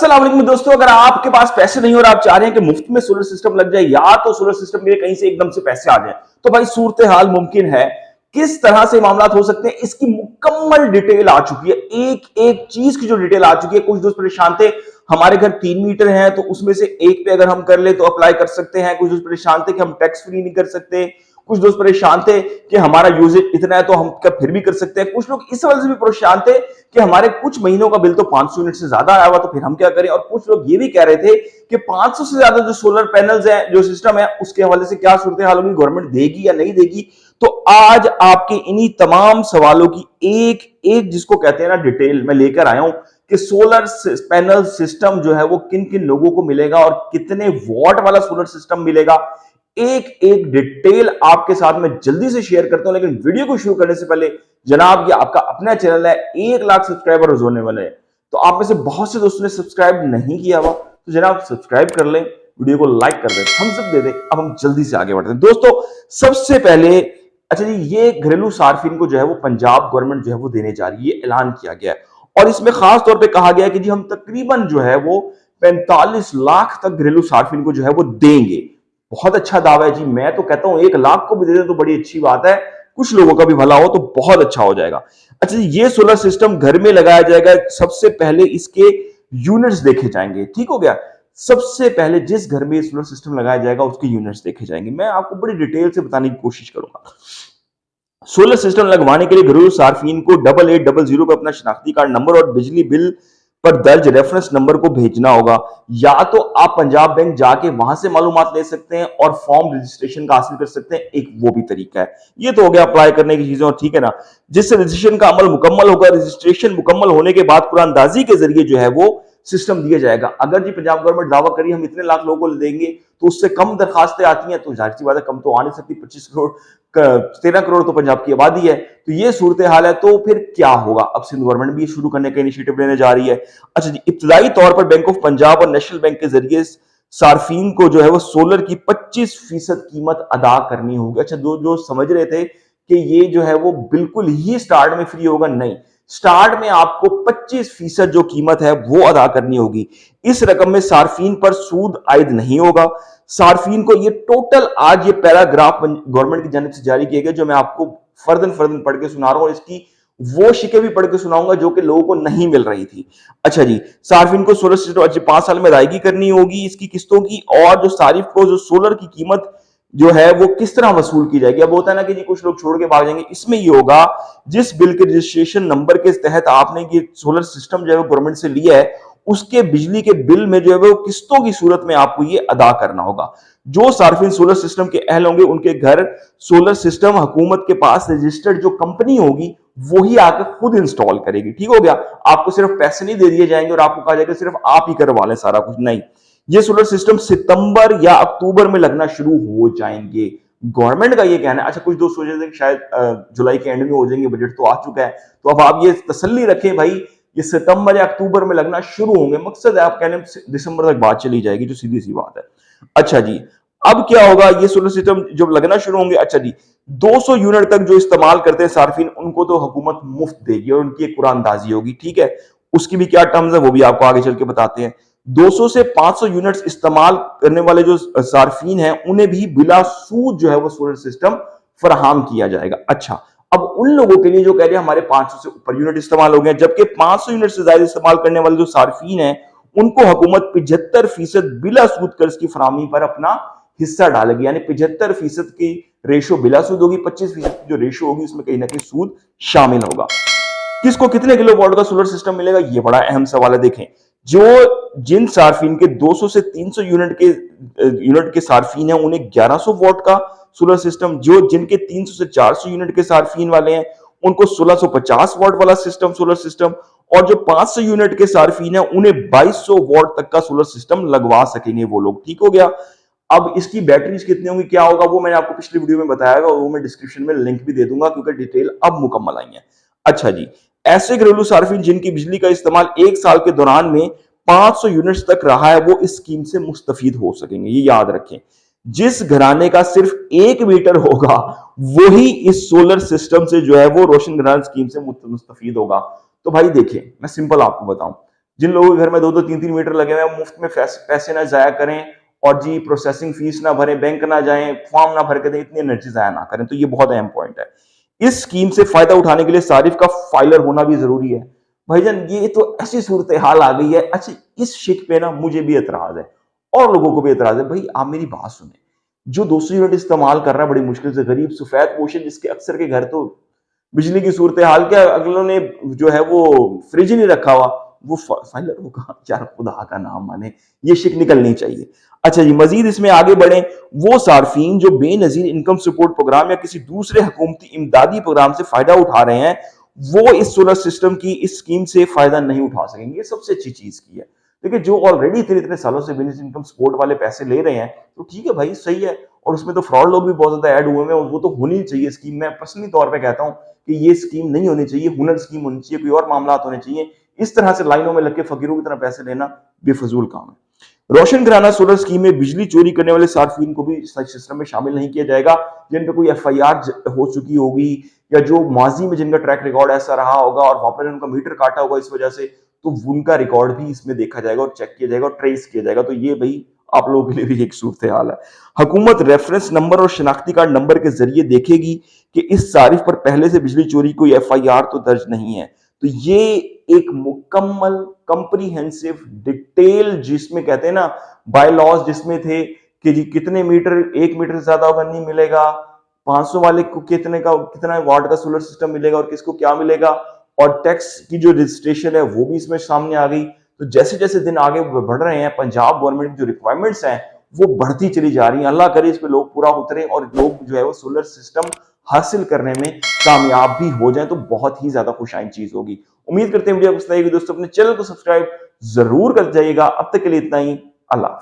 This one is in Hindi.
अस्सलाम वालेकुम दोस्तों, अगर आपके पास पैसे नहीं और आप चाह रहे हैं कि मुफ्त में सोलर सिस्टम लग जाए या तो सोलर सिस्टम के लिए कहीं से एकदम से पैसे आ जाए, तो भाई सूरत हाल मुमकिन है। किस तरह से मामला हो सकते हैं इसकी मुकम्मल डिटेल आ चुकी है। एक एक चीज की जो डिटेल आ चुकी है। कुछ दोस्त परेशान थे हमारे घर 3 मीटर है तो उसमें से एक पे अगर हम कर ले तो अप्लाई कर सकते हैं। कुछ दोस्त परेशान थे कि हम टैक्स फ्री नहीं कर सकते। कुछ दोस्त परेशान थे कि हमारा यूजेज इतना है तो हम क्या फिर भी कर सकते हैं। कुछ लोग इस वजह से भी परेशान थे कि हमारे कुछ महीनों का बिल तो 500 यूनिट से ज्यादा आया हुआ तो फिर हम क्या करें। और कुछ लोग ये भी कह रहे थे कि 500 से ज्यादा जो सोलर पैनल्स है, जो सिस्टम है, उसके हवाले से क्या सूरत हाल होगी, गवर्नमेंट देगी या नहीं देगी। तो आज आपके इन्हीं तमाम सवालों की एक एक जिसको कहते हैं ना डिटेल मैं लेकर आया हूं कि सोलर पैनल सिस्टम जो है वो किन किन लोगों को मिलेगा और कितने वॉट वाला सोलर सिस्टम मिलेगा। एक एक डिटेल आपके साथ में जल्दी से शेयर करता हूं। लेकिन वीडियो को शुरू करने से पहले जनाब, ये आपका अपना चैनल है, 1 लाख सब्सक्राइबर होने वाले हैं, तो आप में से बहुत से दोस्तों ने सब्सक्राइब नहीं किया हुआ तो जनाब सब्सक्राइब कर लें, वीडियो को लाइक कर दें, थम्स अप दे दें। अब हम जल्दी से आगे बढ़ते हैं दोस्तों। सबसे पहले अच्छा जी, ये घरेलू सार्फिन को जो है वो पंजाब गवर्नमेंट जो है वो देने जा रही है, ऐलान किया गया है। और इसमें खास तौर पे कहा गया है कि जी हम तकरीबन जो है वो 45 लाख तक घरेलू सार्फिन को जो है वो देंगे। बहुत अच्छा दावा है जी। मैं तो कहता हूं 1 लाख को भी दे दें तो बड़ी अच्छी बात है, कुछ लोगों का भी भला हो तो बहुत अच्छा हो जाएगा। अच्छा जी, ये सोलर सिस्टम घर में लगाया जाएगा। सबसे पहले इसके यूनिट्स देखे जाएंगे, ठीक हो गया। सबसे पहले जिस घर में ये सोलर सिस्टम लगाया जाएगा उसके यूनिट्स देखे जाएंगे। मैं आपको बड़ी डिटेल से बताने की कोशिश करूंगा। सोलर सिस्टम लगवाने के लिए घरेलू सार्फिन को 8800 पे अपना शनाख्ती कार्ड नंबर और बिजली बिल पर दर्ज रेफरेंस नंबर को भेजना होगा। या तो आप पंजाब बैंक जाके वहां से मालूमात ले सकते हैं और फॉर्म रजिस्ट्रेशन का हासिल कर सकते हैं, एक वो भी तरीका है। ये तो हो गया अप्लाई करने की चीजें, और ठीक है ना। जिससे रजिस्ट्रेशन का अमल मुकम्मल होगा। रजिस्ट्रेशन मुकम्मल होने के बाद कुरानदाजी के जरिए जो है वो सिस्टम दिया जाएगा। अगर जी पंजाब गवर्नमेंट दावा करी हम इतने लाख लोगों को देंगे तो उससे कम दरखास्तें आती हैं तो जाहिर सी बात है कम तो आ नहीं सकती। 25 करोड़ 13 करोड़ तो पंजाब की आबादी है, तो ये सूरत हाल है। तो फिर क्या होगा। अब सिंध गवर्नमेंट भी शुरू करने का इनिशिएटिव लेने जा रही है। अच्छा जी, इब्तदाई तौर पर बैंक ऑफ पंजाब और नेशनल बैंक के जरिए सार्फिन को जो है वो सोलर की 25% कीमत अदा करनी होगी। अच्छा, जो समझ रहे थे कि ये जो है वो बिल्कुल ही स्टार्ट में फ्री होगा, नहीं, स्टार्ट में आपको 25% जो कीमत है वो अदा करनी होगी। इस रकम में सार्फिन पर सूद आयद नहीं होगा। सार्फिन को ये टोटल आज ये पैराग्राफ गवर्नमेंट की जानिब से जारी किया गया, जो मैं आपको फर्दन फर्दन पढ़ के सुना रहा हूं, और इसकी वो शिकें भी पढ़ के सुनाऊंगा जो कि लोगों को नहीं मिल रही थी। अच्छा जी, सार्फिन को सोलर सिस्टम 5 साल में अदायगी करनी होगी इसकी किस्तों की, और जो सारिफ को जो सोलर की कीमत जो है वो किस तरह वसूल की जाएगी। अब होता है ना कि जी कुछ लोग छोड़ के भाग जाएंगे। इसमें ये होगा जिस बिल के रजिस्ट्रेशन नंबर के तहत आपने ये सोलर सिस्टम जो है वो गवर्नमेंट से लिया है उसके बिजली के बिल में जो है वो किस्तों की सूरत में आपको ये अदा करना होगा। जो सार्फिन सोलर सिस्टम के अहल होंगे उनके घर सोलर सिस्टम हुकूमत के पास रजिस्टर्ड जो कंपनी होगी वही आकर खुद इंस्टॉल करेगी, ठीक हो गया। आपको सिर्फ पैसे नहीं दे दिए जाएंगे और आपको कहा जाएगा सिर्फ आप ही करवा लें सारा कुछ, नहीं। ये सोलर सिस्टम सितंबर या अक्टूबर में लगना शुरू हो जाएंगे, गवर्नमेंट का ये कहना है। अच्छा, कुछ दोस्त सोच रहे थे कि शायद जुलाई के एंड में हो जाएंगे, बजट तो आ चुका है, तो अब आप ये तसल्ली रखें भाई, ये सितंबर या अक्टूबर में लगना शुरू होंगे। मकसद है आप कहने दिसंबर तक बात चली जाएगी, जो सीधी सी बात है। अच्छा जी, अब क्या होगा, ये सोलर सिस्टम जब लगना शुरू होंगे, अच्छा जी, 200 यूनिट तक जो इस्तेमाल करते हैं सार्फिन उनको तो हुकूमत मुफ्त देगी और उनकी एक कुरानदाजी होगी, ठीक है। उसकी भी क्या टर्म्स है वो भी आपको आगे चल के बताते हैं। 200 से 500 यूनिट्स इस्तेमाल करने वाले जो सार्फिन हैं उन्हें भी बिला सूद जो है वो सोलर सिस्टम फराहम किया जाएगा। अच्छा, अब उन लोगों के लिए जो कह रहे हैं हमारे 500 से ऊपर यूनिट इस्तेमाल हो गए, जबकि 500 यूनिट से ज्यादा इस्तेमाल करने वाले जो सार्फिन हैं उनको हुकूमत 75% बिला सूद कर्ज की फराहमी पर अपना हिस्सा डालेगी। यानी 75% की रेशो बिला सूद होगी, 25% की जो रेशो होगी उसमें कहीं ना कहीं सूद शामिल होगा। किसको कितने किलोवाट का सोलर सिस्टम मिलेगा, ये बड़ा अहम सवाल है। देखें, जो जिन सार्फिन के 200 से 300 यूनिट के सार्फिन हैं उन्हें 1100 वॉट का सोलर सिस्टम, जो जिनके 300 से 400 यूनिट के सार्फिन वाले हैं उनको 1650 वॉट वाला सिस्टम सोलर सिस्टम, और जो 500 यूनिट के सार्फिन हैं उन्हें 2200 वॉट तक का सोलर सिस्टम लगवा सकेंगे वो लोग, ठीक हो गया। अब इसकी बैटरीज कितनी होंगी, क्या होगा, वो मैंने आपको पिछली वीडियो में बताया और वो मैं डिस्क्रिप्शन में लिंक भी दे दूंगा क्योंकि डिटेल अब मुकम्मल आई है। अच्छा जी, ऐसे घरेलू सार्फिन जिनकी बिजली का इस्तेमाल 1 साल के दौरान में 500 यूनिट्स तक रहा है वो इस स्कीम से मुस्तफीद हो सकेंगे, ये याद रखें। जिस घराने का सिर्फ 1 मीटर होगा वही इस सोलर सिस्टम से जो है वो रोशन घराना स्कीम से मुस्तफीद होगा। तो भाई देखिए, मैं सिंपल आपको बताऊं, जिन लोगों के घर में 2-2 3-3 मीटर लगे हुए हैं, मुफ्त में पैसे ना जाया करें और जी प्रोसेसिंग फीस ना भरें, बैंक ना जाएं, फॉर्म ना भर के दें, इतनी एनर्जी जाया ना करें। तो ये बहुत अहम पॉइंट है। इस स्कीम से फायदा उठाने के लिए सारिफ का फाइलर होना भी जरूरी है। भाईजान ये तो ऐसी सूरत हाल आ गई है। अच्छा, इस शिक पे ना मुझे भी एतराज है और लोगों को भी एतराज है। भाई आप मेरी बात सुने, जो 200 यूनिट इस्तेमाल कर रहा है बड़ी मुश्किल से, गरीब सफेद पोश जिसके अक्सर के घर तो बिजली की सूरत हाल, क्या अगलों ने जो है वो फ्रिज ही नहीं रखा हुआ, वो फाइलर होगा यार, खुदा का नाम माने, ये शिक निकलनी चाहिए। अच्छा जी, मजीद इसमें आगे बढ़े, वो सार्फिन जो बेनजीर इनकम सपोर्ट प्रोग्राम या किसी दूसरे हुकूमती इमदादी प्रोग्राम से फायदा उठा रहे हैं, वो इस सोलर सिस्टम की इस स्कीम से फायदा नहीं उठा सकेंगे। ये सबसे अच्छी चीज की है। देखिए, जो ऑलरेडी इतने इतने सालों से बिजनेस इनकम सपोर्ट वाले पैसे ले रहे हैं, तो ठीक है भाई, सही है। और उसमें तो फ्रॉड लोग भी बहुत ज्यादा ऐड हुए हैं, वो तो होनी चाहिए स्कीम। मैं पर्सनली तौर पे कहता हूं कि ये स्कीम नहीं होनी चाहिए, हुनर स्कीम होनी चाहिए, कोई और मामला होने चाहिए। इस तरह से लाइनों में लग के फकीरों की तरह पैसे लेना बेफजूल काम है। रोशन घराना सोलर स्कीम में बिजली चोरी करने वाले सार्फिन को भी सिस्टम में शामिल नहीं किया जाएगा। जिन पे कोई FIR हो चुकी होगी या जो माजी में जिनका ट्रैक रिकॉर्ड ऐसा रहा होगा और वहां पर उनका मीटर काटा होगा इस वजह से, तो उनका रिकॉर्ड भी इसमें देखा जाएगा और चेक किया जाएगा और ट्रेस किया जाएगा। तो ये भाई आप लोगों के लिए भी एक सूरत हाल है। हुकूमत रेफरेंस नंबर और शनाख्ती कार्ड नंबर के जरिए देखेगी कि इस सारिफ पर पहले से बिजली चोरी कोई FIR तो दर्ज नहीं है। तो ये एक मुकम्मल कंप्रीहेंसिव डिटेल, जिसमें कहते हैं ना बाय लॉज, जिसमें थे कि जी कितने मीटर, 1 मीटर से ज्यादा होगा नहीं मिलेगा, 500 वाले को कितना वाट का सोलर सिस्टम मिलेगा और किसको क्या मिलेगा, और टैक्स की जो रजिस्ट्रेशन है वो भी इसमें सामने आ गई। तो जैसे जैसे दिन आगे बढ़ रहे हैं, पंजाब गवर्नमेंट की जो रिक्वायरमेंट्स हैं वो बढ़ती चली जा रही है। अल्लाह करे इस पे लोग पूरा उतरे और लोग जो है वो सोलर सिस्टम हासिल करने में कामयाब भी हो जाए, तो बहुत ही ज्यादा खुशाइन चीज होगी। उम्मीद करते हैं वीडियो पसंद आएगी दोस्तों। अपने चैनल को सब्सक्राइब जरूर कर जाइएगा। अब तक के लिए इतना ही। अल्लाह।